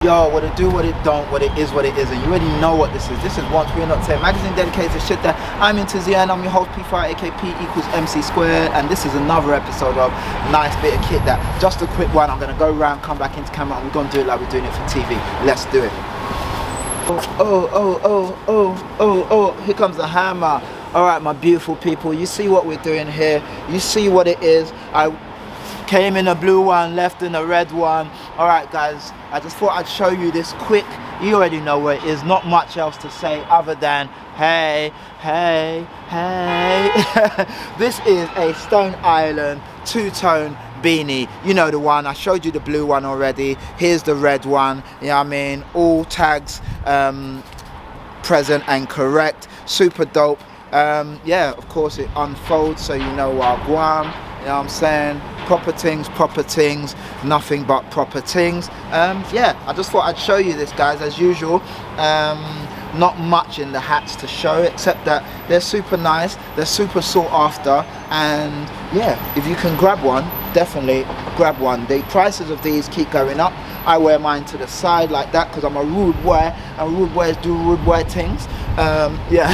Yo, what it do, what it don't, what it is, what it isn't. You already know what this is. This is Once We're Not Saying, magazine dedicated to shit that I'm into Z, and I'm your host P5 aka P equals MC squared, and this is another episode of Nice Bit of Kit That. Just a quick one. I'm gonna go around, come back into camera, and we're gonna do it like we're doing it for TV. Let's do it. Oh, here comes the hammer. Alright, my beautiful people, you see what we're doing here. You see what it is. I came in a blue one, left in a red one. Alright guys, I just thought I'd show you this quick. You already know what it is. Not much else to say other than hey. This is a Stone Island two-tone beanie. You know the one. I showed you the blue one already. Here's the red one. You know what I mean? All tags present and correct. Super dope. Yeah, of course it unfolds so you know what Guam. You know what I'm saying? Proper things, nothing but proper things. Yeah, I just thought I'd show you this, guys, as usual. Not much in the hats to show, except that they're super nice, they're super sought after, and yeah, if you can grab one, definitely grab one. The prices of these keep going up. I wear mine to the side like that because I'm a rude boy, and rude boys do rude boy things. Yeah,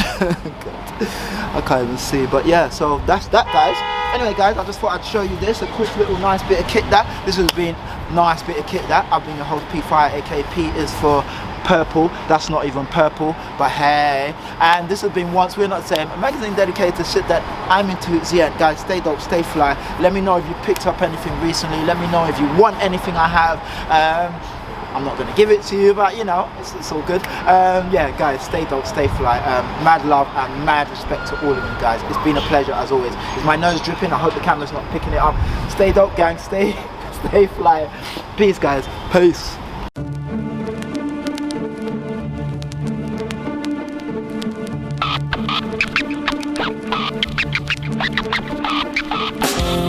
I can't even see, but yeah, so that's that, guys. Anyway guys, I just thought I'd show you this, a quick little nice bit of kit that. This has been Nice Bit of Kit That. I've been your host P5 aka P is for purple. That's not even purple, but hey. And this has been Once We're Not Saying, a magazine dedicated to shit that I'm into. So yeah, guys, stay dope, stay fly. Let me know if you picked up anything recently. Let me know if you want anything I have. I'm not going to give it to you, but you know, it's all good. Yeah, guys, stay dope, stay fly. Mad love and mad respect to all of you guys. It's been a pleasure as always. Is my nose dripping? I hope the camera's not picking it up. Stay dope, gang. Stay fly. Peace, guys. Peace.